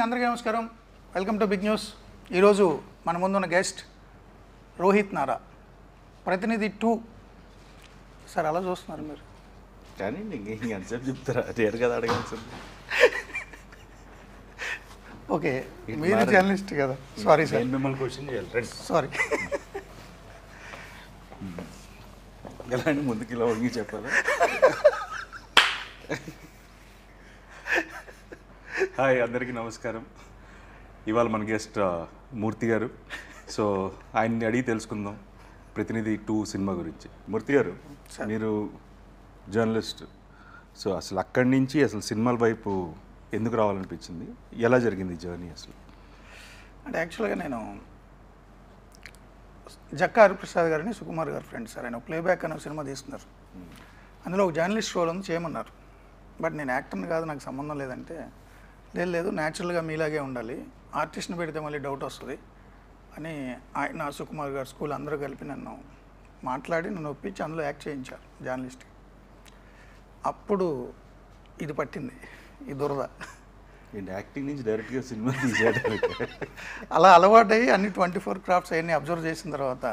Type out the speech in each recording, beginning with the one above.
అందరికీ నమస్కారం. Welcome to big news. ఈరోజు మన ముందున్న గెస్ట్ రోహిత్ నారా, ప్రతినిధి 2. సార్ అలా చూస్తున్నారు మీరు కానీ ఎంతసేపు చెప్తారా? రేరు కదా అడగాల్సింది. ఓకే, మీరు జర్నలిస్ట్ కదా. సారీ సార్, మిమ్మల్ని క్వశ్చన్ చేయాలి. సారీ. ఎలా అండి, ముందుకు ఇలా వంగి చెప్పాలా? హాయ్, అందరికీ నమస్కారం. ఇవాళ మన గెస్ట్ మూర్తి గారు. సో ఆయన్ని అడిగి తెలుసుకుందాం ప్రతినిధి 2 సినిమా గురించి. మూర్తి గారు, మీరు జర్నలిస్ట్. సో అసలు అక్కడి నుంచి అసలు సినిమాల వైపు ఎందుకు రావాలనిపించింది? ఎలా జరిగింది జర్నీ అసలు? అంటే యాక్చువల్గా నేను జక్కా హరిప్రసాద్ గారిని సుకుమార్ గారు ఫ్రెండ్ సార్. ఆయన ప్లేబ్యాక్ అనే సినిమా తీస్తున్నారు. అందులో ఒక జర్నలిస్ట్ రోల్ ఉంది, చేయమన్నారు. బట్ నేను యాక్టర్ని కాదు, నాకు సంబంధం లేదంటే లేదు న్యాచురల్గా మీలాగే ఉండాలి, ఆర్టిస్ట్ని పెడితే మళ్ళీ డౌట్ వస్తుంది అని ఆయన సుకుమార్ గారు స్కూల్ అందరూ కలిపి నన్ను మాట్లాడి నన్ను ఒప్పించి అందులో యాక్ట్ చేయించారు జర్నలిస్ట్. అప్పుడు ఇది పట్టింది, ఈ దురద. యాక్టింగ్ నుంచి డైరెక్ట్గా సినిమా తీసాడు. అలా అలవాటయ్యి అన్ని 24 క్రాఫ్ట్స్ అవన్నీ అబ్జర్వ్ చేసిన తర్వాత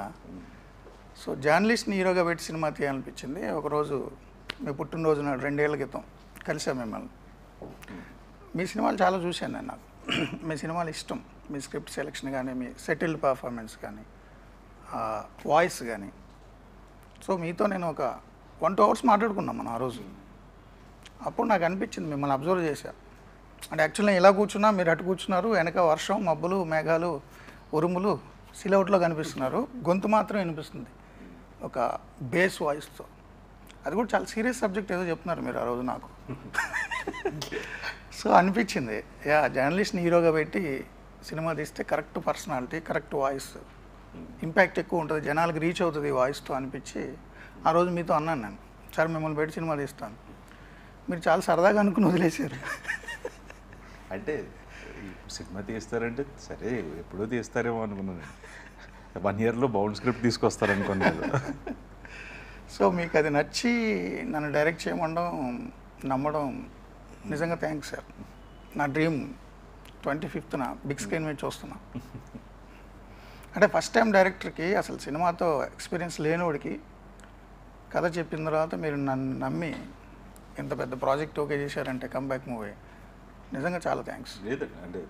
సో జర్నలిస్ట్ని హీరోగా పెట్టి సినిమా తీయాలనిపించింది. ఒకరోజు మీ పుట్టినరోజు నాడు 2 ఏళ్ల క్రితం కలిసాం మిమ్మల్ని. మీ సినిమాలు చాలా చూశాను నేను. నాకు మీ సినిమాలు ఇష్టం. మీ స్క్రిప్ట్ సెలెక్షన్ కానీ, మీ సెటిల్డ్ పర్ఫార్మెన్స్ కానీ, వాయిస్ కానీ. సో మీతో నేను ఒక 1-2 అవర్స్ మాట్లాడుకున్నాం మనం ఆ రోజు. అప్పుడు నాకు అనిపించింది, మిమ్మల్ని అబ్జర్వ్ చేశా. అంటే యాక్చువల్గా ఇలా కూర్చున్నా, మీరు అటు కూర్చున్నారు, వెనక వర్షం, మబ్బులు, మేఘాలు, ఉరుములు సిలౌట్లో కనిపిస్తున్నారు, గొంతు మాత్రం వినిపిస్తుంది ఒక బేస్ వాయిస్తో. అది కూడా చాలా సీరియస్ సబ్జెక్ట్ ఏదో చెప్తున్నారు మీరు ఆ రోజు నాకు. సో అనిపించింది, జర్నలిస్ట్ని హీరోగా పెట్టి సినిమా తీస్తే correct personality, correct voice, impact ఎక్కువ ఉంటుంది, జనాలకు రీచ్ అవుతుంది ఈ వాయిస్తో అనిపించి ఆ రోజు మీతో అన్నాను నేను, సార్ మిమ్మల్ని పెట్టి సినిమా తీస్తాను. మీరు చాలా సరదాగా అనుకుని వదిలేశారు. అంటే సినిమా తీస్తారంటే సరే, ఎప్పుడో తీస్తారేమో అనుకున్నాను. 1 ఇయర్లో బౌండ్ స్క్రిప్ట్ తీసుకొస్తారనుకున్నాను. సో మీకు అది నచ్చి నన్ను డైరెక్ట్ చేయమండం, నమ్మడం నిజంగా థ్యాంక్స్ సార్. నా డ్రీమ్ 25న బిగ్ స్క్రీన్ మీద చూస్తున్నా. అంటే ఫస్ట్ టైం డైరెక్టర్కి, అసలు సినిమాతో ఎక్స్పీరియన్స్ లేనివాడికి కథ చెప్పిన తర్వాత మీరు నన్ను నమ్మి ఇంత పెద్ద ప్రాజెక్ట్ ఓకే చేశారంటే, కంబ్యాక్ మూవీ, నిజంగా చాలా థ్యాంక్స్. లేదండి, అంటే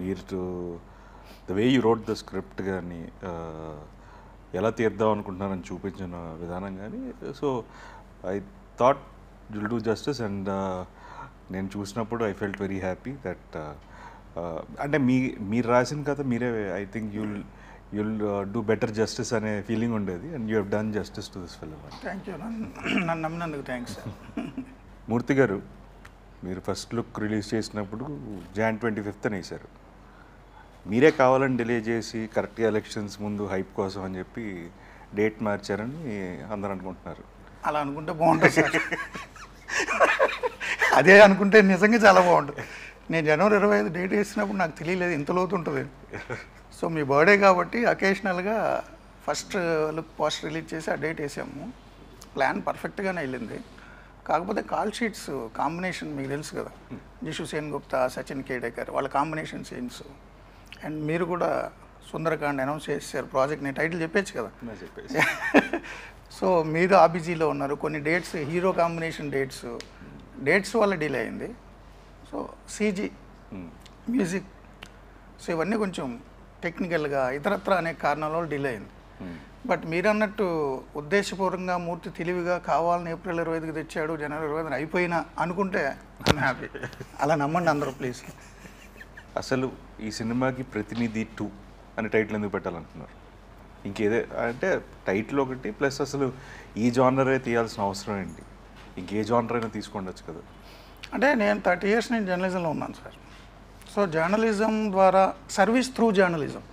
మీరు the way you wrote the script కానీ, ఎలా తీద్దాం అనుకుంటున్నారని చూపించిన విధానం కానీ, so I thought you'll do justice. And నేను చూసినప్పుడు I felt very happy that అంటే మీరు రాసిన కథ మీరే, I think you'll do better justice అనే ఫీలింగ్ ఉండేది. And you have done justice to this film. Thank you, నన్ను నమ్మినందుకు థ్యాంక్స్ సార్. మూర్తి గారు, మీరు ఫస్ట్ లుక్ రిలీజ్ చేసినప్పుడు Jan 25th వేశారు. మీరే కావాలని డిలే చేసి కరెక్ట్గా ఎలక్షన్స్ ముందు హైప్ కోసం అని చెప్పి డేట్ మార్చారని అందరూ అనుకుంటున్నారు. అలా అనుకుంటే బాగుంటుంది సార్. అదే అనుకుంటే నిజంగా చాలా బాగుంటుంది. నేను January 25 డేట్ వేసినప్పుడు నాకు తెలియలేదు ఇంత లోతు ఉంటుంది. సో మీ బర్త్డే కాబట్టి అకేషనల్గా ఫస్ట్ లుక్ పోస్ట్ రిలీజ్ చేసి ఆ డేట్ వేసాము. ప్లాన్ పర్ఫెక్ట్గానే వెళ్ళింది. కాకపోతే కాల్ షీట్స్ కాంబినేషన్ మీకు తెలుసు కదా, జిషు సేన్గుప్తా, సచిన్ కేడేకర్, వాళ్ళ కాంబినేషన్ సీన్స్. అండ్ మీరు కూడా సుందరకాండ్ అనౌన్స్ చేశారు ప్రాజెక్ట్. నేను టైటిల్ చెప్పేచ్చు కదా. సో మీరు ఆ బిజీలో ఉన్నారు. కొన్ని డేట్స్, హీరో కాంబినేషన్ డేట్స్ వల్ల డిలే అయింది. సో సీజీ, మ్యూజిక్, సో ఇవన్నీ కొంచెం టెక్నికల్గా ఇతరత్ర అనే కారణాల వల్ల డిలే అయింది. బట్ మీరు అన్నట్టు ఉద్దేశపూర్వకంగా మూర్తి తెలివిగా కావాలని April 25కి తెచ్చాడు, January 25 అయిపోయినా అనుకుంటే ఐఎమ్ హ్యాపీ. అలా నమ్మండి అందరూ ప్లీజ్. అసలు ఈ సినిమాకి ప్రతినిధి 2 అనే టైటిల్ ఎందుకు పెట్టాలనుకున్నారు? ఇంకేదే అంటే టైటిల్ ఒకటి, ప్లస్ అసలు ఈ జానరే తీయాల్సిన అవసరం ఏంటి? ఇంకే జానర్ అయినా తీసుకుండొచ్చు కదా. అంటే నేను 30 years నేను జర్నలిజంలో ఉన్నాను సార్. సో జర్నలిజం ద్వారా, సర్వీస్ త్రూ జర్నలిజం,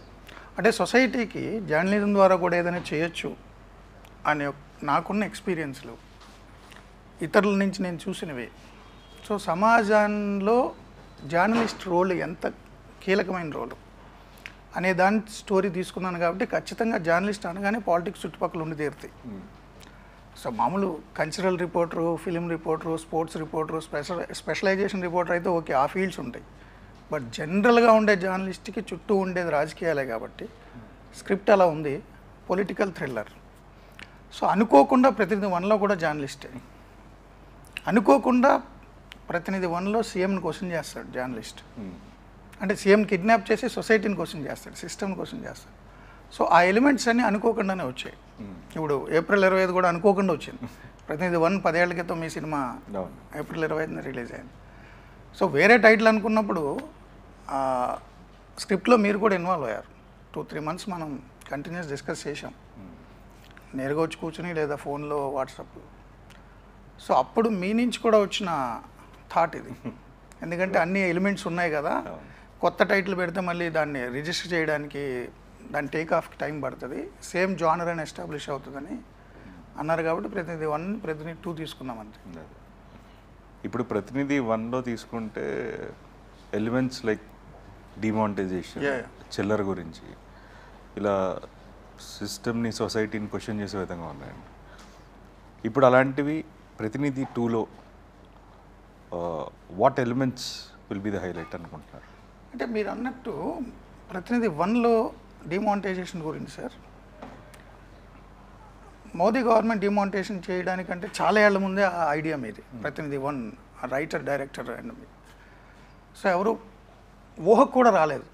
అంటే సొసైటీకి జర్నలిజం ద్వారా కూడా ఏదైనా చేయొచ్చు అనే నాకున్న ఎక్స్పీరియన్స్లు, ఇతరుల నుంచి నేను చూసినవి. సో సమాజంలో జర్నలిస్ట్ రోల్ ఎంత కీలకమైన రోలు అనే దాని స్టోరీ తీసుకున్నాను కాబట్టి ఖచ్చితంగా జర్నలిస్ట్ అనగానే పాలిటిక్స్ చుట్టుపక్కల ఉండి తీరుతాయి. సో మామూలు cultural reporter, film reporter, sports reporter, specialization reporter అయితే ఓకే, ఆ ఫీల్డ్స్ ఉంటాయి. బట్ జనరల్గా ఉండే జర్నలిస్ట్కి చుట్టూ ఉండేది రాజకీయాలే కాబట్టి స్క్రిప్ట్ అలా ఉంది, పొలిటికల్ థ్రిల్లర్. సో అనుకోకుండా ప్రతినిధి 1లో కూడా జర్నలిస్టే, అనుకోకుండా ప్రతినిధి 1లో సీఎంని క్వశ్చన్ చేస్తాడు జర్నలిస్ట్. అంటే సీఎం కిడ్నాప్ చేసి సొసైటీని క్వశ్చన్ చేస్తాడు, సిస్టమ్ని క్వశ్చన్ చేస్తాడు. సో ఆ ఎలిమెంట్స్ అన్నీ అనుకోకుండానే వచ్చాయి. ఇప్పుడు ఏప్రిల్ 25 కూడా అనుకోకుండా వచ్చింది. ప్రతినిధి 1 10 ఏళ్ల క్రితం మీ సినిమా ఏప్రిల్ 25న రిలీజ్ అయింది. సో వేరే టైటిల్ అనుకున్నప్పుడు స్క్రిప్ట్లో మీరు కూడా ఇన్వాల్వ్ అయ్యారు. 2-3 months మనం కంటిన్యూస్ డిస్కస్ చేసాం, నేరుగా వచ్చి కూర్చుని లేదా ఫోన్లో వాట్సాప్. సో అప్పుడు మీ నుంచి కూడా వచ్చిన థాట్ ఇది. ఎందుకంటే అన్ని ఎలిమెంట్స్ ఉన్నాయి కదా, కొత్త టైటిల్ పెడితే మళ్ళీ దాన్ని రిజిస్టర్ చేయడానికి దాని టేక్ ఆఫ్కి టైం పడుతుంది, సేమ్ జానర్ అని ఎస్టాబ్లిష్ అవుతుందని అన్నారు. కాబట్టి ప్రతినిధి 1, ప్రతినిధి 2 తీసుకున్నాం అంతే. ఇప్పుడు ప్రతినిధి 1లో తీసుకుంటే ఎలిమెంట్స్ లైక్ డిమానిటైజేషన్, చిల్లర గురించి, ఇలా సిస్టమ్ని సొసైటీని క్వశ్చన్ చేసే విధంగా ఉన్నాయండి. ఇప్పుడు అలాంటివి ప్రతినిధి 2లో what elements will be the highlight అనుకుంటున్నారు? అంటే మీరు అన్నట్టు ప్రతినిధి 1లో డిమానిటైజేషన్ గురించి సార్, మోదీ గవర్నమెంట్ డిమానిటైజేషన్ చేయడానికంటే చాలా ఏళ్ల ముందే ఆ ఐడియా మీది. ప్రతినిధి 1 writer, director and me. So ఎవరు ఊహకు కూడా రాలేదు.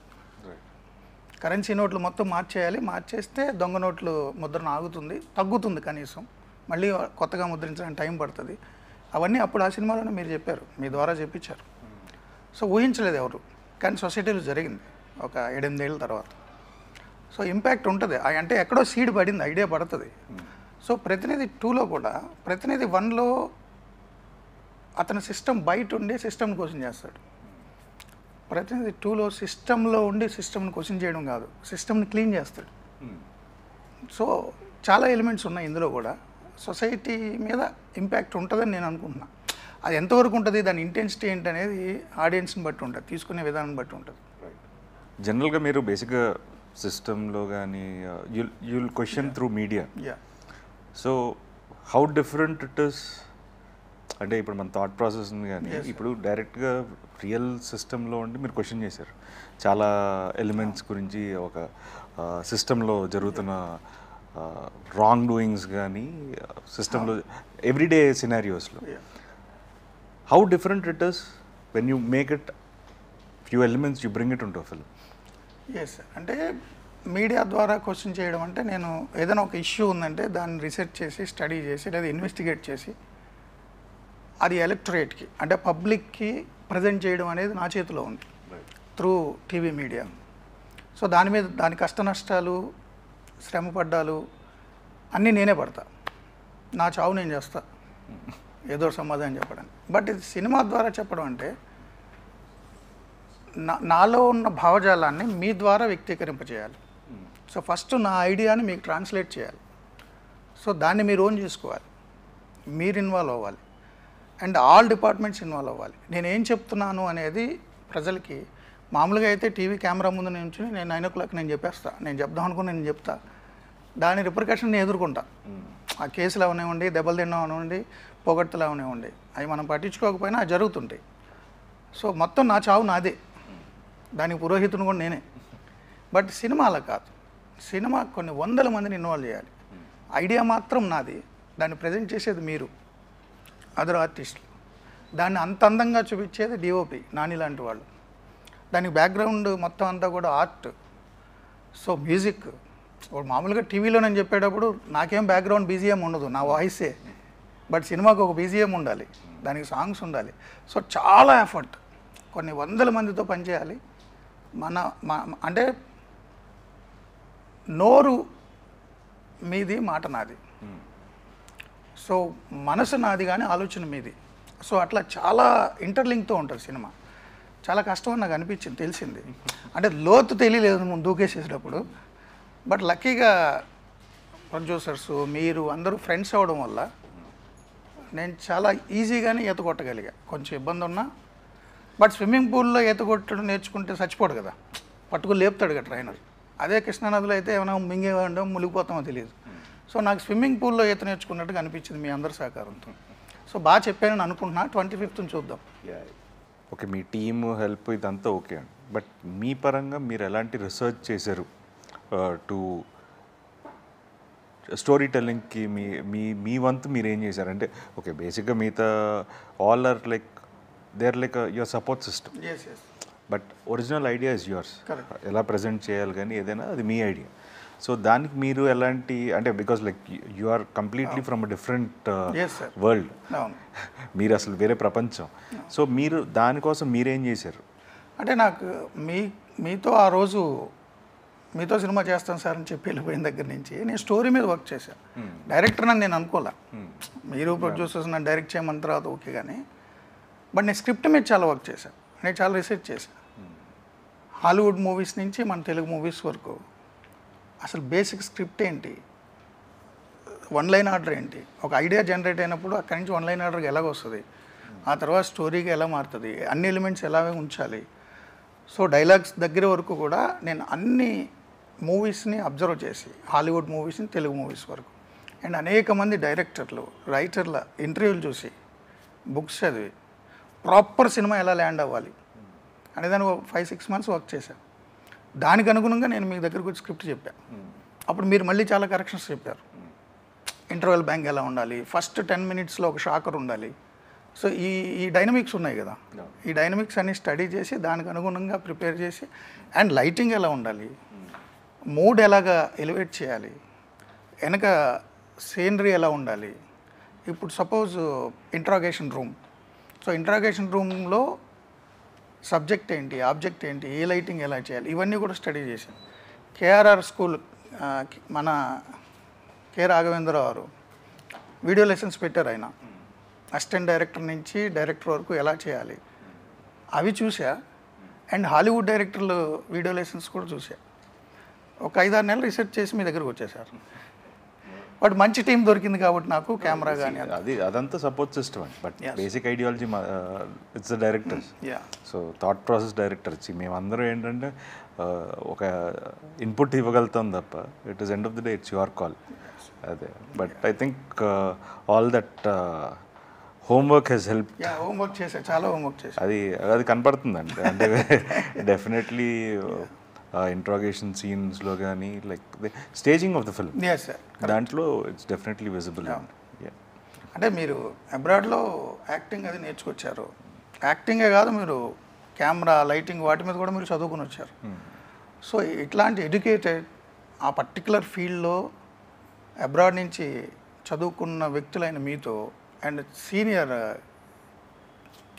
కరెన్సీ నోట్లు మొత్తం మార్చేయాలి, మార్చేస్తే దొంగ నోట్లు ముద్రణ ఆగుతుంది, తగ్గుతుంది, కనీసం మళ్ళీ కొత్తగా ముద్రించడానికి టైం పడుతుంది. అవన్నీ అప్పుడు ఆ సినిమాలోనే మీరు చెప్పారు, మీ ద్వారా చెప్పించారు. సో ఊహించలేదు ఎవరు, కానీ సొసైటీలో జరిగింది ఒక 7-8 ఏళ్ళ తర్వాత. సో ఇంపాక్ట్ ఉంటుంది, అంటే ఎక్కడో సీడ్ పడింది, ఐడియా పడుతుంది. సో ప్రతినిధి 2లో కూడా ప్రతినిధి 1లో అతని సిస్టమ్ బయట ఉండి సిస్టమ్ని క్వశ్చన్ చేస్తాడు. ప్రతినిధి 2లో సిస్టంలో ఉండి సిస్టమ్ని క్వశ్చన్ చేయడం కాదు, సిస్టమ్ని క్లీన్ చేస్తాడు. సో చాలా ఎలిమెంట్స్ ఉన్నాయి ఇందులో కూడా. సొసైటీ మీద ఇంపాక్ట్ ఉంటుందని నేను అనుకుంటున్నా. అది ఎంతవరకు ఉంటుంది, దాని ఇంటెన్సిటీ ఏంటి అనేది ఆడియన్స్ని బట్టి ఉంటుంది, తీసుకునే విధానం బట్టి ఉంటుంది. జనరల్గా మీరు బేసిక్గా సిస్టంలో కానీ you'll question through media. So how different it is, అంటే ఇప్పుడు మన థాట్ ప్రాసెస్ ఉంది కానీ ఇప్పుడు డైరెక్ట్గా రియల్ సిస్టంలో ఉండి మీరు క్వశ్చన్ చేశారు చాలా ఎలిమెంట్స్ గురించి, ఒక సిస్టంలో జరుగుతున్న రాంగ్ డూయింగ్స్ కానీ సిస్టంలో ఎవ్రీడే సినారియోస్లో. How different it is when you make it few elements you bring it into a film? Yes, అంటే మీడియా ద్వారా క్వశ్చన్ చేయడం అంటే, నేను ఏదైనా ఒక ఇష్యూ ఉందంటే దాన్ని రీసెర్చ్ చేసి, స్టడీ చేసి, లేదా ఇన్వెస్టిగేట్ చేసి అది ఎలక్టరేట్కి అంటే పబ్లిక్కి ప్రజెంట్ చేయడం అనేది నా చేతిలో ఉంది త్రూ టీవీ మీడియా. సో దాని మీద దాని కష్ట నష్టాలు, శ్రమ పడ్డాలు అన్నీ నేనే పడతా. నా చావు నేను చేస్తా ఏదో సమాధానం చెప్పడానికి. బట్ ఇది సినిమా ద్వారా చెప్పడం అంటే నాలో ఉన్న భావజాలాన్ని మీ ద్వారా వ్యక్తీకరింపజేయాలి. సో ఫస్ట్ నా ఐడియాని మీకు ట్రాన్స్లేట్ చేయాలి. సో దాన్ని మీరు ఓన్ చేసుకోవాలి, మీరు ఇన్వాల్వ్ అవ్వాలి, అండ్ ఆల్ డిపార్ట్మెంట్స్ ఇన్వాల్వ్ అవ్వాలి. నేను ఏం చెప్తున్నాను అనేది ప్రజలకి, మామూలుగా అయితే టీవీ కెమెరా ముందు నుంచి నేను 9 o'clock నేను చెప్పేస్తా, నేను చెప్దాం అనుకుని నేను చెప్తా, దాని రిపర్కషన్ నేను ఎదుర్కొంటా. ఆ కేసులు అవనివ్వండి, దెబ్బలు తినడం అవనివ్వండి, పొగడ్తలు అవనివ్వండి, అవి మనం పట్టించుకోకపోయినా అది జరుగుతుంటాయి. సో మొత్తం నా చావు నాదే, దానికి పురోహితుని కూడా నేనే. బట్ సినిమా అలా కాదు. సినిమా కొన్ని 100 మందిని ఇన్వాల్వ్ చేయాలి. ఐడియా మాత్రం నాది, దాన్ని ప్రజెంట్ చేసేది మీరు, అదర్ ఆర్టిస్టులు. దాన్ని అంత అందంగా చూపించేది డిఓపి నాని లాంటి వాళ్ళు. దానికి బ్యాక్గ్రౌండ్ మొత్తం అంతా కూడా ఆర్ట్. సో మ్యూజిక్, మామూలుగా టీవీలో నేను చెప్పేటప్పుడు నాకేం బ్యాక్గ్రౌండ్ బీజిఎం ఉండదు, నా వాయిసే. బట్ సినిమాకి ఒక బీజిఎం ఉండాలి, దానికి సాంగ్స్ ఉండాలి. సో చాలా ఎఫర్ట్, కొన్ని 100 మందితో పనిచేయాలి. అంటే నోరు మీది, మాట నాది. సో మనసు నాది కానీ ఆలోచన మీది. సో అట్లా చాలా ఇంటర్లింక్తో ఉంటుంది సినిమా. చాలా కష్టం అని నాకు అనిపించింది, తెలిసింది. అంటే లోతు తెలియలేదు ముందు దూకేసేటప్పుడు. బట్ లక్కీగా ప్రొడ్యూసర్స్, మీరు అందరూ ఫ్రెండ్స్ అవ్వడం వల్ల నేను చాలా ఈజీగానే ఈత కొట్టగలిగా. కొంచెం ఇబ్బంది ఉన్నా, బట్ స్విమ్మింగ్ పూల్లో ఈత కొట్టడం నేర్చుకుంటే చచ్చిపోడు కదా, పట్టుకుని లేపుతాడు కదా ట్రైనర్. అదే కృష్ణానదిలో అయితే ఏమైనా మింగేవాడో మునిగిపోతామో తెలియదు. సో నాకు స్విమ్మింగ్ పూల్లో ఈత నేర్చుకున్నట్టుగా అనిపించింది మీ అందరి సహకారంతో. సో బాగా చెప్పానని అనుకుంటున్నా. 25th చూద్దాం. ఓకే మీ టీమ్ హెల్ప్ ఇదంతా ఓకే అండి, బట్ మీ పరంగా మీరు ఎలాంటి రీసెర్చ్ చేశారు టు స్టోరీ టెల్లింగ్కి? మీ మీ మీ వంతు మీరు ఏం చేశారు? అంటే ఓకే బేసిక్గా మిగతా all are like they are like your support system, but original idea is yours. ఎలా ప్రజెంట్ చేయాలి కానీ ఏదైనా అది మీ ఐడియా. సో దానికి మీరు ఎలాంటి అంటే because like you are completely from a different world, మీరు అసలు వేరే ప్రపంచం. సో మీరు దానికోసం మీరేం చేశారు? అంటే నాకు మీతో ఆ రోజు మీతో సినిమా చేస్తాను సార్ అని చెప్పి వెళ్ళిపోయిన దగ్గర నుంచి నేను స్టోరీ మీద వర్క్ చేశాను. డైరెక్టర్ అని నేను అనుకోలే, మీరు ప్రొడ్యూసర్స్ నన్ను డైరెక్ట్ చేయమన్న తర్వాత ఓకే, కానీ బట్ నేను స్క్రిప్ట్ మీద చాలా వర్క్ చేశాను, నేను చాలా రీసెర్చ్ చేశాను. హాలీవుడ్ మూవీస్ నుంచి మన తెలుగు మూవీస్ వరకు అసలు బేసిక్ స్క్రిప్ట్ ఏంటి, వన్ లైన్ ఆర్డర్ ఏంటి, ఒక ఐడియా జనరేట్ అయినప్పుడు అక్కడి నుంచి వన్ లైన్ ఆర్డర్కి ఎలాగ వస్తుంది, ఆ తర్వాత స్టోరీకి ఎలా మారుతుంది, అన్ని ఎలిమెంట్స్ ఎలాగే ఉంచాలి. సో డైలాగ్స్ దగ్గర వరకు కూడా నేను అన్ని మూవీస్ని అబ్జర్వ్ చేసి, హాలీవుడ్ మూవీస్ని తెలుగు మూవీస్ వరకు, అండ్ అనేక మంది డైరెక్టర్లు రైటర్ల ఇంటర్వ్యూలు చూసి, బుక్స్ చదివి ప్రాపర్ సినిమా ఎలా ల్యాండ్ అవ్వాలి అనే దానికి 5-6 months వర్క్ చేశాను. దానికి అనుగుణంగా నేను మీ దగ్గరకు వచ్చి స్క్రిప్ట్ చెప్పాను. అప్పుడు మీరు మళ్ళీ చాలా కరెక్షన్స్ చెప్పారు. ఇంటర్వెల్ బ్యాంక్ ఎలా ఉండాలి, ఫస్ట్ 10 minutesలో ఒక షాకర్ ఉండాలి. సో ఈ డైనమిక్స్ ఉన్నాయి కదా, ఈ డైనమిక్స్ అన్ని స్టడీ చేసి దానికి అనుగుణంగా ప్రిపేర్ చేసి, అండ్ లైటింగ్ ఎలా ఉండాలి, మూడ్ ఎలాగా ఎలివేట్ చేయాలి, వెనక సీనరీ ఎలా ఉండాలి. ఇప్పుడు suppose interrogation room, so interrogation రూమ్లో సబ్జెక్ట్ ఏంటి, ఆబ్జెక్ట్ ఏంటి, ఏ లైటింగ్ ఎలా చేయాలి, ఇవన్నీ కూడా స్టడీ చేశాను. కేఆర్ఆర్ స్కూల్ మన కె రాఘవేంద్రరావు గారు వీడియో లెసన్స్ పెట్టారు. ఆయన అసిస్టెంట్ డైరెక్టర్ నుంచి డైరెక్టర్ వరకు ఎలా చేయాలి అవి చూసా, అండ్ హాలీవుడ్ డైరెక్టర్లు వీడియో లెసన్స్ కూడా చూసా. ఒక 5-6 నెలలు రీసెర్చ్ చేసి మీ దగ్గరకు వచ్చేసారు. బట్ మంచి టీం దొరికింది కాబట్టి నాకు కెమెరా కానీ అదంతా సపోర్ట్ సిస్టమ్ అండి, but basic ideology it's the director's. So thought process directors, మేమందరం ఏంటంటే ఒక ఇన్పుట్ ఇవ్వగలుగుతాం తప్ప it is end of the day it's your call. అదే, but I think all that homework has help. Homework చేశా, చాలా homework చేశా. అది కనపడుతుందండి. అంటే డెఫినెట్లీ ఇంట్రాగేషన్ సీన్స్లో కానీ like staging of the film, దాంట్లో ఇట్స్ డెఫినెట్లీ విజిబుల్. అంటే మీరు అబ్రాడ్లో యాక్టింగ్ అది నేర్చుకొచ్చారు. యాక్టింగే కాదు, మీరు కెమెరా లైటింగ్ వాటి మీద కూడా మీరు చదువుకుని వచ్చారు. సో ఇట్లాంటి ఎడ్యుకేటెడ్ ఆ పర్టికులర్ ఫీల్డ్లో అబ్రాడ్ నుంచి చదువుకున్న వ్యక్తులైన మీతో, and senior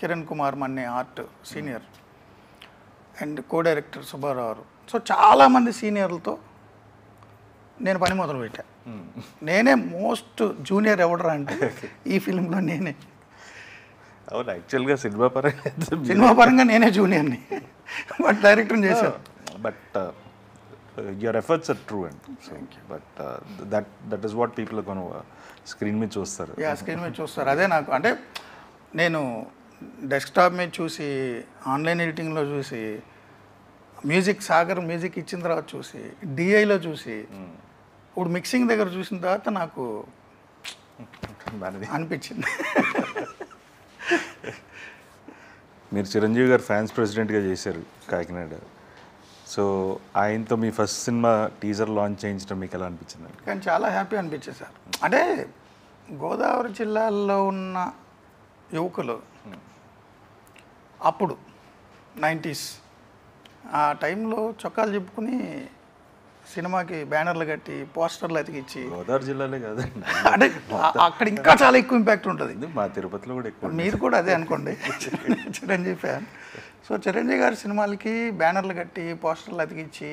Kiran Kumar Manne art senior, and co director Subbarao, so చాలామంది సీనియర్లతో నేను పని మొదలుపెట్టా. నేనే మోస్ట్ జూనియర్ ఎవడరా అంటే ఈ ఫిల్మ్లో నేనే. అవును, యాక్చువల్గా సినిమా పరంగా నేనే జూనియర్ని, బట్ డైరెక్టర్ చేశాను. But your efforts are true and but that is what people కొన స్క్రీన్ మీద చూస్తారు. స్క్రీన్ మీద చూస్తారు. అదే నాకు అంటే నేను డెస్క్టాప్ మీద చూసి, ఆన్లైన్ ఎడిటింగ్లో చూసి, మ్యూజిక్ సాగర్ మ్యూజిక్ ఇచ్చిన తర్వాత చూసి, డిఐలో చూసి, ఇప్పుడు మిక్సింగ్ దగ్గర చూసిన తర్వాత నాకు అనిపించింది. మీరు చిరంజీవి గారు ఫ్యాన్స్ ప్రెసిడెంట్గా చేశారు కాకినాడ. సో ఆయనతో మీ ఫస్ట్ సినిమా టీజర్ లాంచ్ చేయించడం మీకు ఎలా అనిపించింది? కానీ చాలా హ్యాపీ అనిపించింది సార్. అంటే గోదావరి జిల్లాలో ఉన్న యువకులు అప్పుడు 90s ఆ టైంలో చొక్కాలు చెప్పుకుని సినిమాకి బ్యానర్లు కట్టి పోస్టర్లు అతికిచ్చి, గోదావరి జిల్లాలే కాదండి, అంటే అక్కడ ఇంకా చాలా ఎక్కువ ఇంపాక్ట్ ఉంటుంది. మా తిరుపతిలో కూడా ఎక్కువ. మీరు కూడా అదే అనుకోండి, చిరంజీవి ఫ్యాన్. సో చిరంజీవి గారి సినిమాలకి బ్యానర్లు కట్టి పోస్టర్లు అతికిచ్చి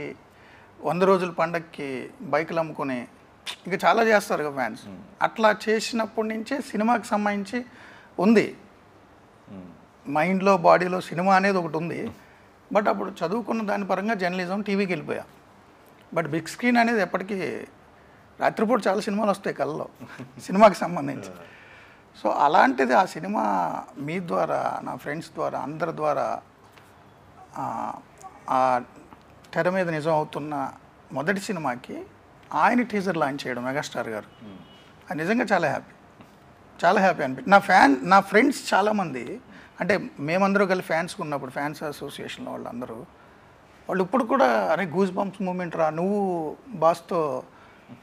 100 రోజుల పండగకి బైకులు అమ్ముకొని ఇంకా చాలా చేస్తారు కదా ఫ్యాన్స్. అట్లా చేసినప్పటి నుంచే సినిమాకి సంబంధించి ఉంది, మైండ్లో బాడీలో సినిమా అనేది ఒకటి ఉంది. బట్ అప్పుడు చదువుకున్న దాని పరంగా జర్నలిజం, టీవీకి వెళ్ళిపోయా. బట్ బిగ్ స్క్రీన్ అనేది ఎప్పటికీ రాత్రిపూట చాలా సినిమాలు వస్తాయి కళ్ళలో సినిమాకి సంబంధించి. సో అలాంటిది ఆ సినిమా మీ ద్వారా, నా ఫ్రెండ్స్ ద్వారా, అందరి ద్వారా ఆ తెర మీద నిజం అవుతున్న మొదటి సినిమాకి ఆయన టీజర్ లాంచ్ చేయడం మెగాస్టార్ గారు, అది నిజంగా చాలా హ్యాపీ, చాలా హ్యాపీ అనిపించింది. నా ఫ్రెండ్స్ చాలామంది అంటే మేమందరూ కలిసి ఫ్యాన్స్ ఉన్నప్పుడు ఫ్యాన్స్ అసోసియేషన్లో వాళ్ళు ఇప్పుడు కూడా అరే గూస్ బంప్స్ మూమెంట్ రా, నువ్వు బాస్తో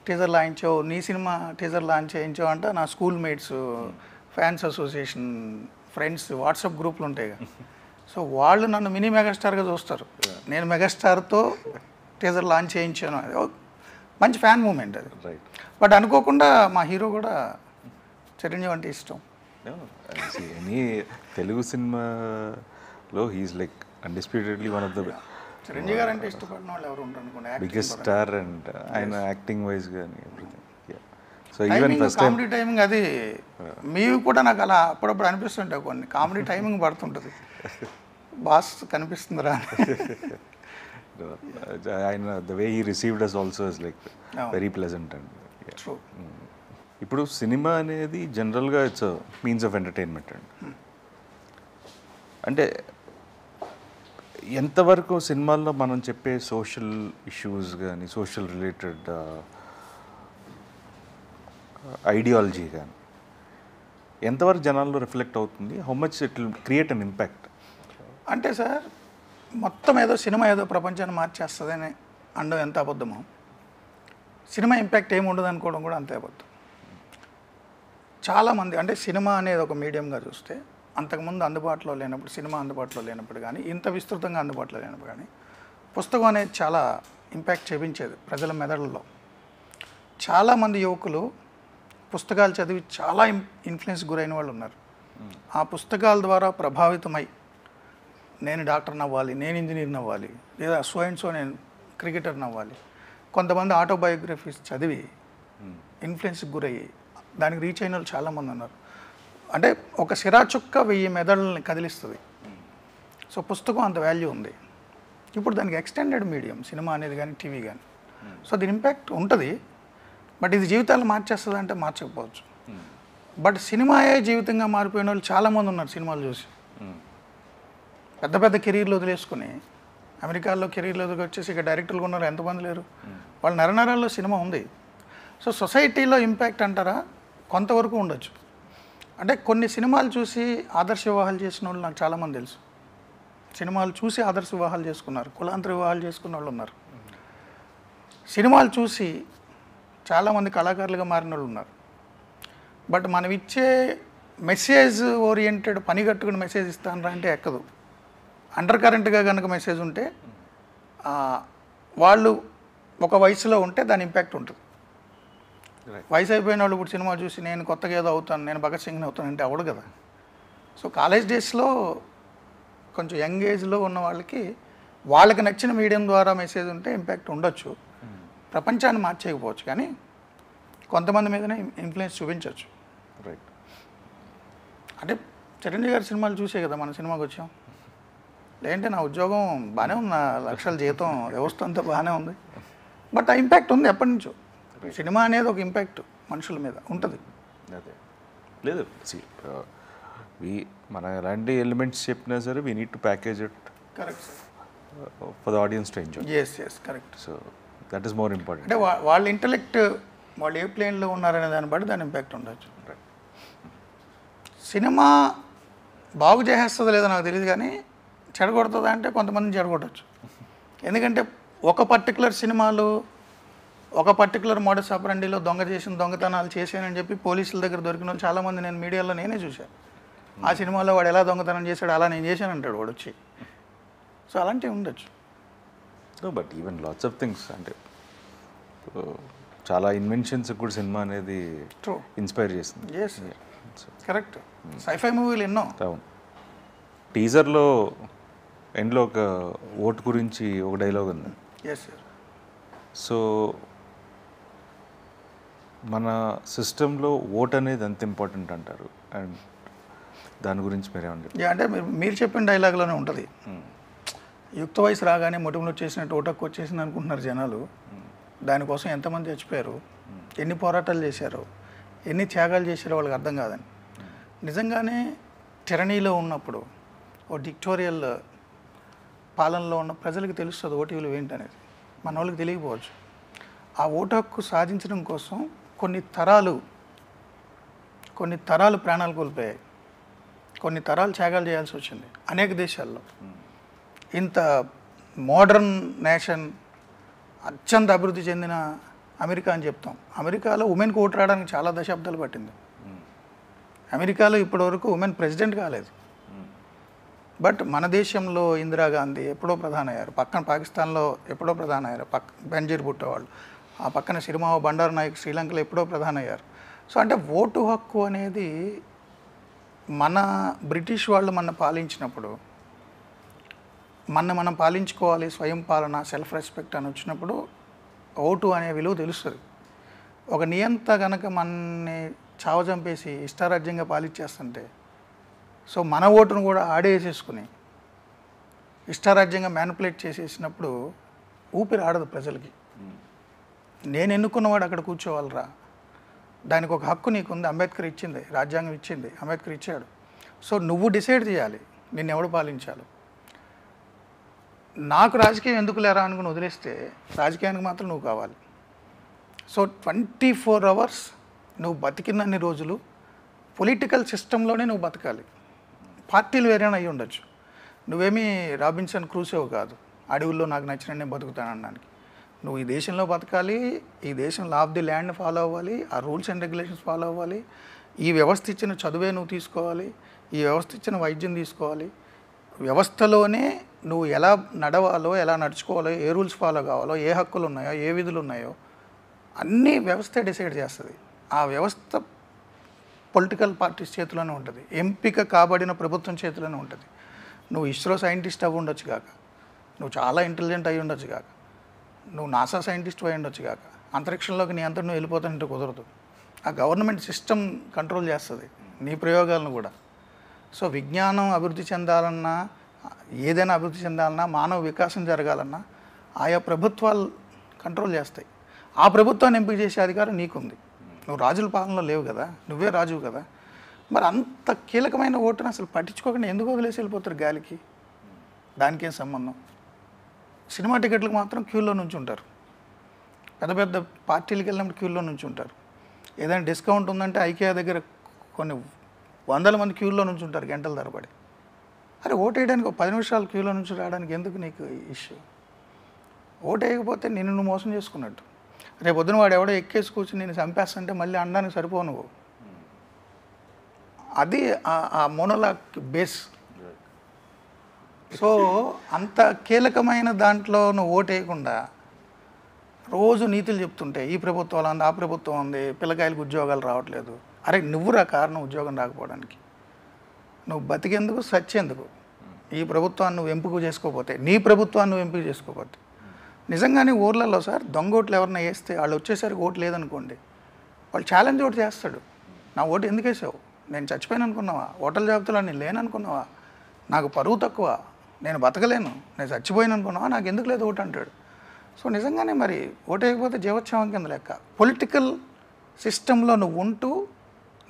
టీజర్ లాంచావు, నీ సినిమా టీజర్ లాంచ్ చేయించావు అంటే నా school mates fans association friends WhatsApp గ్రూపులు ఉంటాయి. సో వాళ్ళు నన్ను మినీ మెగాస్టార్గా చూస్తారు. నేను మెగాస్టార్తో టీజర్ లాంచ్ చేయించాను, అది మంచి ఫ్యాన్ మూమెంట్ అది. బట్ అనుకోకుండా మా హీరో కూడా చిరంజీవి అంటే ఇష్టం. ఎనీ తెలుగు సినిమాలో he is like undisputedly one of the Chiranjeevi గారు అంటే ఇష్టపడిన వాళ్ళు ఎవరు ఉంటారు అనుకోండి, బిగ్గెస్ట్ స్టార్ అండ్ ఆయన యాక్టింగ్ వైజ్ కానీ everything. So even first comedy timing అది మీవి కూడా నాకు అలా అప్పుడప్పుడు అనిపిస్తుంటాయి, కొన్ని కామెడీ టైమింగ్ పడుతుంటుంది, బాస్ కనిపిస్తుందిరా. ఆయన the way he received us also is like very pleasant and true. ఇప్పుడు సినిమా అనేది జనరల్గా ఇట్స్ మీన్స్ ఆఫ్ ఎంటర్టైన్మెంట్ అండి. అంటే ఎంతవరకు సినిమాల్లో మనం చెప్పే సోషల్ ఇష్యూస్ కానీ సోషల్ రిలేటెడ్ ఐడియాలజీ కానీ ఎంతవరకు జనాల్లో రిఫ్లెక్ట్ అవుతుంది, how much it will create an impact? అంటే సార్ మొత్తం ఏదో సినిమా ఏదో ప్రపంచాన్ని మార్చేస్తుందని అనడం ఎంత అబద్ధమో, సినిమా ఇంపాక్ట్ ఏమి ఉండదు అనుకోవడం కూడా అంతే అబద్ధం. చాలామంది అంటే సినిమా అనేది ఒక మీడియంగా చూస్తే అంతకుముందు అందుబాటులో లేనప్పుడు, సినిమా అందుబాటులో లేనప్పుడు కానీ, ఇంత విస్తృతంగా అందుబాటులో లేనప్పుడు కానీ పుస్తకం అనేది చాలా ఇంపాక్ట్ చూపించేది ప్రజల మెదడుల్లో. చాలామంది యువకులు పుస్తకాలు చదివి చాలా ఇన్ఫ్లుయెన్స్ గురైన వాళ్ళు ఉన్నారు. ఆ పుస్తకాల ద్వారా ప్రభావితమై నేను డాక్టర్ని అవ్వాలి, నేను ఇంజనీర్ని అవ్వాలి, లేదా సో అండ్ సో నేను క్రికెటర్ని అవ్వాలి. కొంతమంది ఆటోబయోగ్రఫీస్ చదివి ఇన్ఫ్లుయెన్స్కి గురయ్యి దానికి రీచ్ అయిన వాళ్ళు చాలామంది ఉన్నారు. అంటే ఒక సిరా చుక్క 1000 మెదడుల్ని కదిలిస్తుంది. సో పుస్తకం అంత వాల్యూ ఉంది. ఇప్పుడు దానికి ఎక్స్టెండెడ్ మీడియం సినిమా అనేది కానీ టీవీ కానీ. సో దీని ఇంపాక్ట్ ఉంటుంది. బట్ ఇది జీవితాలు మార్చేస్తుంది అంటే మార్చకపోవచ్చు. బట్ సినిమాయే జీవితంగా మారిపోయిన వాళ్ళు చాలామంది ఉన్నారు. సినిమాలు చూసి పెద్ద పెద్ద కెరీర్లు వదిలేసుకుని అమెరికాలో కెరీర్లు వదిలి వచ్చేసి ఇక్కడ డైరెక్టర్లు ఉన్నారు, ఎంతమంది లేరు. వాళ్ళ నరనరాల్లో సినిమా ఉంది. సో సొసైటీలో ఇంపాక్ట్ అంటారా, కొంతవరకు ఉండొచ్చు. అంటే కొన్ని సినిమాలు చూసి ఆదర్శ వివాహాలు చేసిన వాళ్ళు నాకు చాలామంది తెలుసు. సినిమాలు చూసి ఆదర్శ వివాహాలు చేసుకున్నారు, కులాంతర వివాహాలు చేసుకున్న వాళ్ళు ఉన్నారు. సినిమాలు చూసి చాలామంది కళాకారులుగా మారిన వాళ్ళు ఉన్నారు. బట్ మనం ఇచ్చే మెసేజ్ ఓరియంటెడ్ పని కట్టుకుని మెసేజ్ ఇస్తానరా అంటే ఎక్కదు. అండర్ కరెంట్గా కనుక మెసేజ్ ఉంటే వాళ్ళు ఒక వయసులో ఉంటే దాని ఇంపాక్ట్ ఉంటుంది. వయసు అయిపోయిన వాళ్ళు ఇప్పుడు సినిమా చూసి నేను కొత్తగా ఏదో అవుతాను, నేను భగత్ సింగ్ని అవుతాను అంటే అవడు కదా. సో కాలేజ్ డేస్లో కొంచెం యంగ్ ఏజ్లో ఉన్న వాళ్ళకి నచ్చిన మీడియం ద్వారా మెసేజ్ ఉంటే ఇంపాక్ట్ ఉండొచ్చు. ప్రపంచాన్ని మార్చేయకపోవచ్చు కానీ కొంతమంది మీదనే ఇన్ఫ్లుయెన్స్ చూపించవచ్చు. రైట్. అంటే చిరంజీవి గారి సినిమాలు చూసే కదా మన సినిమాకి వచ్చాం. లేదంటే నా ఉద్యోగం బాగానే ఉంది, నా లక్షల జీతం, వ్యవస్థ అంతా బాగానే ఉంది. బట్ ఆ ఇంపాక్ట్ ఉంది ఎప్పటి నుంచో. సినిమా అనేది ఒక ఇంపాక్ట్ మనుషుల మీద ఉంటుంది. అదే లేదు, మనం ఎలాంటి ఎలిమెంట్స్ చెప్పినా సరే we need to package it correct sir for the audience to enjoy. Yes correct. So that is more important. అంటే వాళ్ళ ఇంటలెక్ట్ వాళ్ళు ఏ ప్లేన్లో ఉన్నారనే దాన్ని బట్టి దాని ఇంపాక్ట్ ఉండొచ్చు. సినిమా బాగు చేసేస్తుందో లేదో నాకు తెలియదు కానీ చెడగొడుతుందా అంటే కొంతమందిని చెడగొట్టచ్చు. ఎందుకంటే ఒక పర్టికులర్ సినిమాలు ఒక పర్టికులర్ మోడస్ ఆపరెండిలో దొంగతనాలు చేశానని చెప్పి పోలీసుల దగ్గర దొరికిన వాళ్ళు చాలామంది నేను మీడియాలో నేనే చూశాను. ఆ సినిమాలో వాడు ఎలా దొంగతనం చేశాడు అలా నేను చేశాను అంటాడు వాడు వచ్చి. సో అలాంటివి ఉండొచ్చు. But even lots of things అంటే చాలా ఇన్వెన్షన్స్ కూడా సినిమా అనేది ఇన్స్పైర్ చేస్తుంది. కరెక్ట్. సైఫై మూవీలు ఎన్నో. అవును. టీజర్లో ఎండ్లో ఒక ఓటు గురించి ఒక డైలాగ్ ఉంది. సో మన సిస్టంలో ఓట్ అనేది అంత ఇంపార్టెంట్ అంటారు. అండ్ దాని గురించి మీరేమంటారు? అంటే మీరు చెప్పిన డైలాగ్లోనే ఉంటుంది. యుక్త వయసు రాగానే మొటిములు వచ్చేసినట్టు ఓటకు వచ్చేసింది అనుకుంటున్నారు జనాలు. దానికోసం ఎంతమంది చచ్చిపోయారు, ఎన్ని పోరాటాలు చేశారు, ఎన్ని త్యాగాలు చేశారో వాళ్ళకి అర్థం కాదని. నిజంగానే టెరనీలో ఉన్నప్పుడు ఓ డిక్టోరియల్ పాలనలో ఉన్న ప్రజలకు తెలుస్తుంది ఓటు విలువ ఏంటనేది. మన వాళ్ళకి తెలియకపోవచ్చు. ఆ ఓటు హక్కు సాధించడం కోసం కొన్ని తరాలు ప్రాణాలు కోల్పోయాయి. కొన్ని తరాలు త్యాగాలు చేయాల్సి వచ్చింది అనేక దేశాల్లో. ఇంత మోడర్న్ నేషన్, అత్యంత అభివృద్ధి చెందిన అమెరికా అని చెప్తాం. అమెరికాలో ఉమెన్కి ఓటు రావడానికి చాలా దశాబ్దాలు పట్టింది. అమెరికాలో ఇప్పటివరకు ఉమెన్ ప్రెసిడెంట్ కాలేదు. బట్ మన దేశంలో ఇందిరాగాంధీ ఎప్పుడో ప్రధాని అయ్యారు, పక్కన పాకిస్తాన్లో ఎప్పుడో ప్రధాని అయ్యారు, బెంజీర్ భుట్టో వాళ్ళు, ఆ పక్కన సిరిమావ బండారు నాయక్ శ్రీలంకలో ఎప్పుడో ప్రధాని అయ్యారు. సో అంటే ఓటు హక్కు అనేది మన బ్రిటిష్ వాళ్ళు మన పాలించినప్పుడు, మనం పాలించుకోవాలి, స్వయం పాలన, సెల్ఫ్ రెస్పెక్ట్ అని వచ్చినప్పుడు ఓటు అనే విలువ తెలుస్తుంది. ఒక నియంత కనుక మనని చావచంపేసి ఇష్టారాజ్యంగా పాలించేస్తుంటే, సో మన ఓటును కూడా ఆడేసేసుకుని ఇష్టారాజ్యంగా మ్యానిపులేట్ చేసేసినప్పుడు ఊపిరి ఆడదు ప్రజలకి. నేను ఎన్నుకున్నవాడు అక్కడ కూర్చోవాలరా, దానికి ఒక హక్కు నీకుంది, అంబేద్కర్ ఇచ్చింది, రాజ్యాంగం ఇచ్చింది, అంబేద్కర్ ఇచ్చాడు. సో నువ్వు డిసైడ్ చేయాలి నిన్ను ఎవడు పాలించాలో. నాకు రాజకీయం ఎందుకు లేరా అనుకుని వదిలేస్తే రాజకీయానికి మాత్రం నువ్వు కావాలి. సో 24 hours నువ్వు బతికినన్ని రోజులు పొలిటికల్ సిస్టంలోనే నువ్వు బతకాలి. పార్టీలు వేరేనా అయ్యి ఉండొచ్చు, నువ్వేమీ రాబిన్సన్ క్రూసోవ్ కాదు, అడవుల్లో నాకు నచ్చిన నేను బతుకుతాను అనడానికి. నువ్వు ఈ దేశంలో బతకాలి, ఈ దేశం law of the land follow అవ్వాలి, ఆ రూల్స్ అండ్ రెగ్యులేషన్స్ ఫాలో అవ్వాలి, ఈ వ్యవస్థ ఇచ్చిన చదువే నువ్వు తీసుకోవాలి, ఈ వ్యవస్థ ఇచ్చిన వైద్యం తీసుకోవాలి, వ్యవస్థలోనే నువ్వు ఎలా నడవాలో, ఎలా నడుచుకోవాలో, ఏ రూల్స్ ఫాలో కావాలో, ఏ హక్కులు ఉన్నాయో, ఏ విధులు ఉన్నాయో అన్నీ వ్యవస్థే డిసైడ్ చేస్తుంది. ఆ వ్యవస్థ పొలిటికల్ పార్టీస్ చేతిలోనే ఉంటుంది, ఎంపిక కాబడిన ప్రభుత్వం చేతిలోనే ఉంటుంది. నువ్వు ఇస్రో సైంటిస్ట్ అవి ఉండొచ్చు కాక, నువ్వు చాలా ఇంటెలిజెంట్ అయి ఉండొచ్చు కాక, నువ్వు నాసా సైంటిస్ట్ అయి ఉండొచ్చు కాక, అంతరిక్షంలోకి నీ అంతా నువ్వు వెళ్ళిపోతానంటే కుదరదు. ఆ గవర్నమెంట్ సిస్టమ్ కంట్రోల్ చేస్తుంది నీ ప్రయోగాలను కూడా. సో విజ్ఞానం అభివృద్ధి చెందాలన్నా, ఏదైనా అభివృద్ధి చెందాలన్నా, మానవ వికాసం జరగాలన్నా ఆయా ప్రభుత్వాలు కంట్రోల్ చేస్తాయి. ఆ ప్రభుత్వాన్ని ఎంపిక చేసే అధికారం నీకుంది. నువ్వు రాజుల పాలనలో లేవు కదా, నువ్వే రాజువు కదా. మరి అంత కీలకమైన ఓటును అసలు పట్టించుకోకుండా ఎందుకు వదిలేసి వెళ్ళిపోతారు గాలికి? దానికేం సంబంధం? సినిమా టికెట్లకు మాత్రం క్యూలో నుంచి ఉంటారు, పెద్ద పెద్ద పార్టీలకు వెళ్ళినప్పుడు క్యూలో నుంచి ఉంటారు. ఏదైనా డిస్కౌంట్ ఉందంటే ఐకియా దగ్గర కొన్ని 100 మంది క్యూలో నుంచి ఉంటారు గంటల తరబడి. అరే ఓటు వేయడానికి ఒక 10 నిమిషాలు క్యూలో నుంచి రావడానికి ఎందుకు నీకు ఇష్యూ? ఓటు వేయకపోతే నిన్ను నువ్వు మోసం చేసుకున్నట్టు. రేపు పొద్దున వాడు ఎవడో ఎక్కేసి కూర్చుని నేను చంపేస్తుంటే మళ్ళీ అనడానికి సరిపోవు నువ్వు. అది ఆ మోనోలాగ్ బేస్. సో అంత కీలకమైన దాంట్లో నువ్వు ఓటు వేయకుండా రోజు నీతులు చెప్తుంటే ఈ ప్రభుత్వాలు ఉంది, ఆ ప్రభుత్వం ఉంది, పిల్లకాయలకు ఉద్యోగాలు రావట్లేదు. అరే నువ్వురా కారణం ఉద్యోగం రాకపోవడానికి. నువ్వు బతికేందుకు, సచ్చేందుకు ఈ ప్రభుత్వాన్ని నువ్వు ఎంపిక చేసుకోకపోతే, నీ ప్రభుత్వాన్ని నువ్వు ఎంపిక చేసుకోకపోతే. నిజంగానే ఊర్లలో సార్ దొంగ ఓట్లు ఎవరన్నా వేస్తే వాళ్ళు వచ్చేసరికి ఓటు లేదనుకోండి, వాళ్ళు ఛాలెంజ్ ఓటు చేస్తాడు. నా ఓటు ఎందుకు వేసావు? నేను చచ్చిపోయాను అనుకున్నావా? ఓటర్ల జాబితాలో నేను లేననుకున్నావా? నాకు పరువు తక్కువ, నేను బతకలేను, నేను చచ్చిపోయాను అనుకున్నావా? నాకు ఎందుకు లేదు ఓటు అంటాడు. సో నిజంగానే మరి ఓటు వేయకపోతే జీవోత్సవం కింద లెక్క. పొలిటికల్ సిస్టంలో నువ్వు ఉంటూ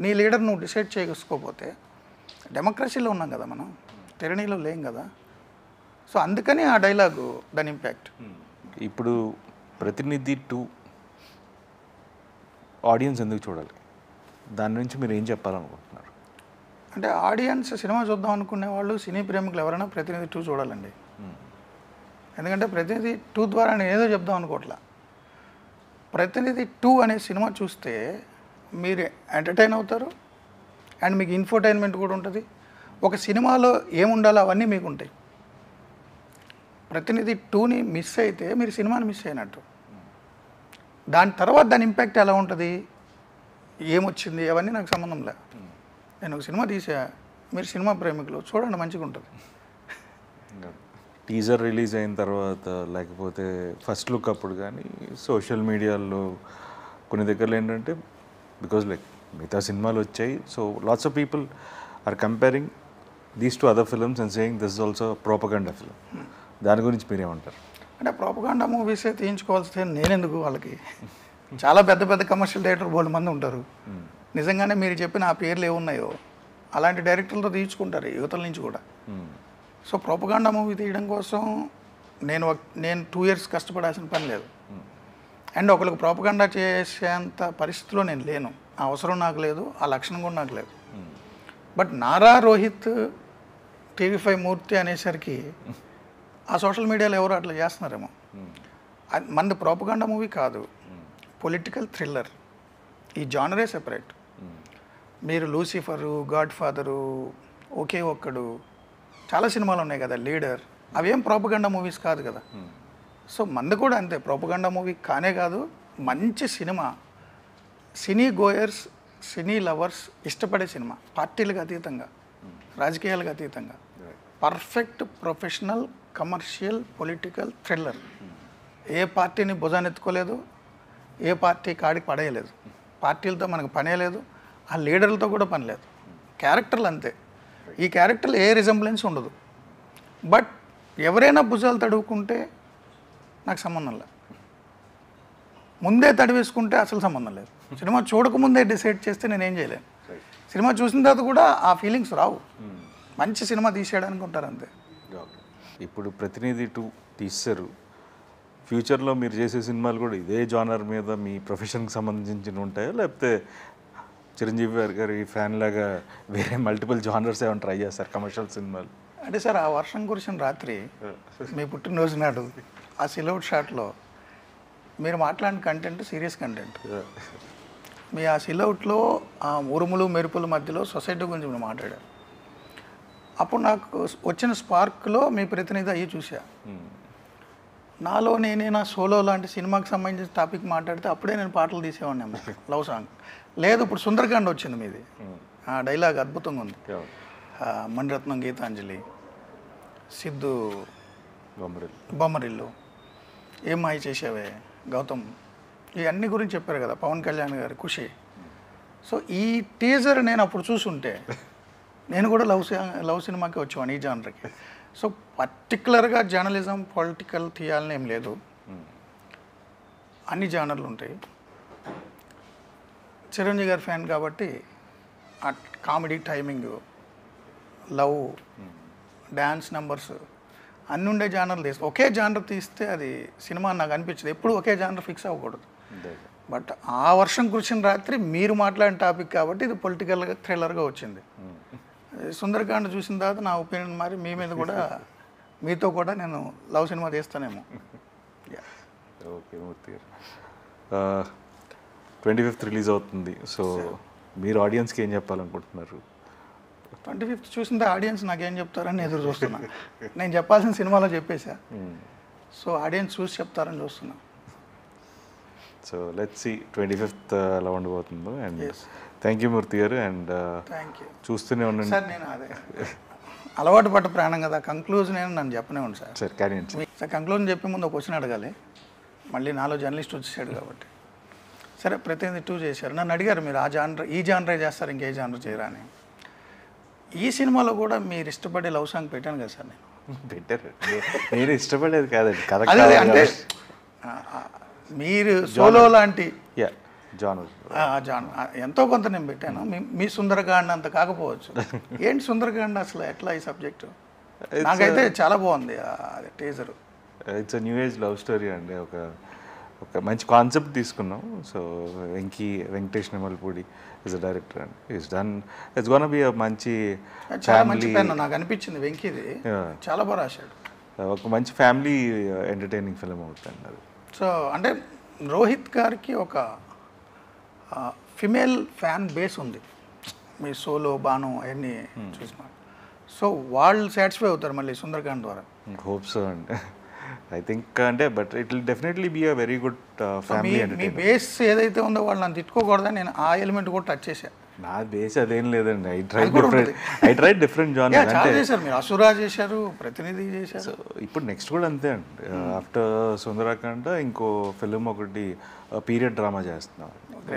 నీ లీడర్ నువ్వు డిసైడ్ చేసుకోకపోతే, డెమోక్రసీలో ఉన్నాం కదా మనం, టెరనీలో లేం కదా. సో అందుకని ఆ డైలాగు దాని ఇంపాక్ట్. ఇప్పుడు ప్రతినిధి 2 ఆడియన్స్ ఎందుకు చూడాలి? దాని నుంచి మీరు ఏం చెప్పాలనుకుంటున్నారు? అంటే ఆడియన్స్ సినిమా చూద్దాం అనుకునే వాళ్ళు, సినీ ప్రేమికులు ఎవరైనా ప్రతినిధి 2 చూడాలండి. ఎందుకంటే ప్రతినిధి 2 ద్వారా నేను ఏదో చెప్దాం అనుకోవట్లా. ప్రతినిధి 2 అనే సినిమా చూస్తే మీరు ఎంటర్టైన్ అవుతారు అండ్ మీకు ఇన్ఫోటైన్మెంట్ కూడా ఉంటుంది. ఒక సినిమాలో ఏముండాలో అవన్నీ మీకు ఉంటాయి. ప్రతినిధి 2ని మిస్ అయితే మీరు సినిమాని మిస్ అయినట్టు. దాని తర్వాత దాని ఇంపాక్ట్ ఎలా ఉంటుంది, ఏమొచ్చింది, అవన్నీ నాకు సంబంధం లేదు. నేను ఒక సినిమా తీసా, మీరు సినిమా ప్రేమికులు చూడండి, మంచిగా ఉంటుంది. టీజర్ రిలీజ్ అయిన తర్వాత, లేకపోతే ఫస్ట్ లుక్ అప్పుడు కానీ సోషల్ మీడియాలో కొన్ని దగ్గరలో ఏంటంటే, బికాజ్ లైక్ మిగతా సినిమాలు వచ్చాయి, so lots of people are comparing these to other films and saying this is also propaganda film. దాని గురించి మీరేమంటారు? అంటే ప్రోపగండా మూవీసే తీయించుకోవాల్సి నేనెందుకు, వాళ్ళకి చాలా పెద్ద పెద్ద కమర్షియల్ డైరెక్టర్ బోల్డ్ మంది ఉంటారు. నిజంగానే మీరు చెప్పిన ఆ పేర్లు ఏమున్నాయో అలాంటి డైరెక్టర్లతో తీయించుకుంటారు యువతల నుంచి కూడా. సో ప్రోపగండా మూవీ తీయడం కోసం నేను 2 years కష్టపడాల్సిన పని లేదు. అండ్ ఒకరికి ప్రోపగండా చేసేంత పరిస్థితిలో నేను లేను, ఆ అవసరం నాకు లేదు, ఆ లక్షణం కూడా నాకు లేదు. బట్ నారా రోహిత్ టీవీ5 మూర్తి అనేసరికి ఆ సోషల్ మీడియాలో ఎవరు అట్లా చేస్తున్నారేమో. మనది ప్రోపగండా మూవీ కాదు, పొలిటికల్ థ్రిల్లర్. ఈ జానరే సెపరేట్. మీరు లూసిఫరు, గాడ్ ఫాదరు, ఒకే ఒక్కడు, చాలా సినిమాలు ఉన్నాయి కదా, లీడర్, అవేం ప్రోపగండా మూవీస్ కాదు కదా. సో మంది కూడా అంతే, ప్రోపగండా మూవీ కానే కాదు, మంచి సినిమా. సినీ గోయర్స్, సినీ లవర్స్ ఇష్టపడే సినిమా, పార్టీలకు అతీతంగా, రాజకీయాలకు అతీతంగా. Perfect professional commercial political thriller. ఏ పార్టీని భుజానెత్తుకోలేదు, ఏ పార్టీ కాడికి పడేయలేదు, పార్టీలతో మనకు పనే లేదు, ఆ లీడర్లతో కూడా పని లేదు. క్యారెక్టర్లు అంతే. ఈ క్యారెక్టర్లు ఏ రిజంబ్లెన్స్ ఉండదు. బట్ ఎవరైనా భుజాలు తడువుకుంటే నాకు సంబంధం లేదు, ముందే తడివేసుకుంటే అసలు సంబంధం లేదు. సినిమా చూడకముందే డిసైడ్ చేస్తే నేనేం చేయలేను. సినిమా చూసిన తర్వాత కూడా ఆ ఫీలింగ్స్ రావు. మంచి సినిమా తీసేయడానికి ఉంటారు అంతే. ఇప్పుడు ప్రతినిధి 2 తీశారు. ఫ్యూచర్లో మీరు చేసే సినిమాలు కూడా ఇదే జానర్ మీద మీ ప్రొఫెషన్కి సంబంధించి ఉంటాయా, లేకపోతే చిరంజీవి గారి ఫ్యాన్ లాగా వేరే మల్టిపుల్ జానర్స్ ఏమైనా ట్రై చేస్తారు కమర్షియల్ సినిమాలు? అంటే సార్, ఆ వర్షం కురిసిన రాత్రి మీ పుట్టినరోజు నాడు ఆ సిలౌట్ షాట్లో మీరు మాట్లాడిన కంటెంట్ సీరియస్ కంటెంట్. మీ ఆ సిలౌట్లో ఆ ఉరుములు మెరుపుల మధ్యలో సొసైటీ గురించి మీరు మాట్లాడారు. అప్పుడు నాకు వచ్చిన స్పార్క్లో మీ ప్రతినిధి అయ్యి చూసా. నాలో నేనేనా సోలో లాంటి సినిమాకి సంబంధించిన టాపిక్ మాట్లాడితే అప్పుడే నేను పాటలు తీసేవాడిని, లవ్ సాంగ్. లేదు, ఇప్పుడు సుందరకాండ వచ్చింది మీది, ఆ డైలాగ్ అద్భుతంగా ఉంది. మణిరత్నం గీతాంజలి, సిద్ధు బొమ్మరిల్లు, ఏం మాయ చేసావే, గౌతమ్, ఇవన్నీ గురించి చెప్పారు కదా, పవన్ కళ్యాణ్ గారి ఖుషి. సో ఈ టీజర్ నేను అప్పుడు చూసుంటే నేను కూడా లవ్ సినిమాకి వచ్చేవాడిని, ఈ జానర్కి. సో పర్టికులర్గా జర్నలిజం పొలిటికల్ తీయాలని ఏం లేదు, అన్ని జానర్లు ఉంటాయి. చిరంజీవి గారి ఫ్యాన్ కాబట్టి ఆ comedy timing, love, dance numbers అన్నీ ఉండే జానర్లు తీస్తే, ఒకే జానర్ తీస్తే అది సినిమా నాకు అనిపించదు. ఎప్పుడు ఒకే జానర్ ఫిక్స్ అవ్వకూడదు. బట్ ఆ వర్షం కురిసిన రాత్రి మీరు మాట్లాడిన టాపిక్ కాబట్టి ఇది పొలిటికల్గా థ్రిల్లర్గా వచ్చింది. సుందరకాండ చూసిన తర్వాత నా ఒపీనియన్ మరి మీ మీద కూడా, మీతో కూడా నేను లవ్ సినిమా తీస్తానేమో. ఓకే మూర్తి గారు, 25th రిలీజ్ అవుతుంది. సో మీరు ఆడియన్స్కి ఏం చెప్పాలనుకుంటున్నారు? 25th చూసిన ఆడియన్స్ నాకేం చెప్తారని ఎదురు చూస్తున్నా. నేను చెప్పాల్సిన సినిమాలో చెప్పేశా. సో ఆడియన్స్ చూసి చెప్తారని చూస్తున్నా. సో లెట్స్ సీ 25th ఎలా ఉండబోతుందో. అండ్ థ్యాంక్ యూ మూర్తి గారు. అండ్ చూస్తూనే ఉండండి సార్. నేను అదే అలవాటు పడ్డ ప్రాణం కదా, కంక్లూజన్ నేను నన్ను చెప్పనివ్వండి సార్. సార్ కానీ సార్ కంక్లూజన్ చెప్పే ముందు ఒక క్వశ్చన్ అడగాలి, మళ్ళీ నాలో జర్నలిస్ట్ వచ్చేసాడు కాబట్టి. సరే, ప్రతినిధి 2 చేశారు, నన్ను అడిగారు మీరు ఈ జానరే చేస్తారు, ఇంకే జానర్ చేయరా అని. ఈ సినిమాలో కూడా మీరు ఇష్టపడే లవ్ సాంగ్ పెట్టాను కదా సార్. నేను పెట్టారు, నేను ఇష్టపడేది కాదండి కథ. అంటే మీరు సోలో లాంటి జానర్ ఎంతో కొంత నేను పెట్టాను. మీ సుందరకాండ అంత కాకపోవచ్చు. ఏంటి సుందరకాండ అసలు, ఎట్లా ఈ సబ్జెక్టు? నాకైతే చాలా బాగుంది teaser. It's new age love story అండి. ఒక మంచి కాన్సెప్ట్ తీసుకున్నాం. So Venkatesh Nemalpudi is a director and it's gonna be మంచి ఫ్యామిలీ. నాకు అనిపించింది వెంకీది చాలా బాగా రాశాడు. ఒక మంచి ఫ్యామిలీ ఎంటర్టైనింగ్ ఫిల్మ్ అవుతుంది అది. సో అంటే రోహిత్ గారికి ఒక ఫిమేల్ ఫ్యాన్ బేస్ ఉంది, మీ సోలో బాను అవన్నీ చూసిన. సో వాళ్ళు సాటిస్ఫై అవుతారు మళ్ళీ సుందరకాండ్ ద్వారా. హోప్ సో అండి. ఐ థింక్ అంటే but it will definitely be a very good family. మీ బేస్ ఏదైతే ఉందో వాళ్ళు నన్ను తిట్టుకోకూడదని నేను ఆ ఎలిమెంట్ కూడా టచ్ చేశాను. నా బేస్ అదేం లేదండి. I try different genre. అంటే చేశారు మీరు, అసురా చేశారు, ప్రతినిధి చేశారు. ఇప్పుడు నెక్స్ట్ కూడా అంతే అండి. ఆఫ్టర్ సుందరకాండ ఇంకో ఫిలిం ఒకటి పీరియడ్ డ్రామా చేస్తున్నాం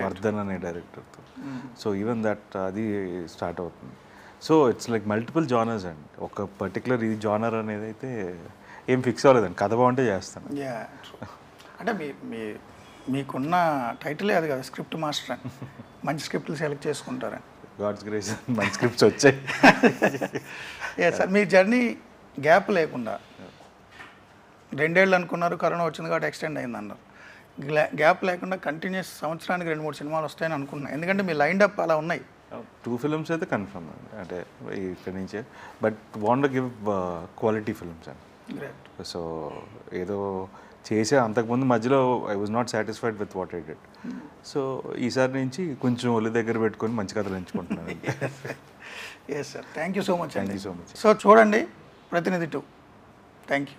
వర్ధన్ అనే డైరెక్టర్తో. సో ఈవెన్ దట్ అది స్టార్ట్ అవుతుంది. So it's like multiple genres అండి. ఒక పర్టికులర్ ఇది జానర్ అనేది అయితే ఏం ఫిక్స్ అవ్వలేదండి. కథ బాగుంటే చేస్తాను. అంటే మీకున్న టైటిలే అది కదా, స్క్రిప్ట్ మాస్టర్ అని. మంచి స్క్రిప్ట్లు సెలెక్ట్ చేసుకుంటారని. గాడ్స్ గ్రేస్ మంచి స్క్రిప్ట్స్ వచ్చాయి. సార్, మీ జర్నీ గ్యాప్ లేకుండా 2 ఏళ్ళు అనుకున్నారు, కరోనా వచ్చింది కాబట్టి ఎక్స్టెండ్ అయింది అన్నారు. గ్యాప్ లేకుండా కంటిన్యూస్ సంవత్సరానికి 2-3 సినిమాలు వస్తాయని అనుకుంటున్నాను. ఎందుకంటే మీ లైన్ అప్ అలా ఉన్నాయి. 2 ఫిల్మ్స్ అయితే కన్ఫర్మ్ అండి, అంటే ఇక్కడి నుంచే, but want give quality films అండి. గ్రేట్. సో ఏదో చేసే అంతకుముందు మధ్యలో I was not satisfied with what I did. So ఈసారి నుంచి కొంచెం ఒళ్ళు దగ్గర పెట్టుకొని మంచి కథలు ఎంచుకుంటున్నాను. Yes sir, thank you so much thank అండి. You so much. సో చూడండి ప్రతినిధి 2. Thank you.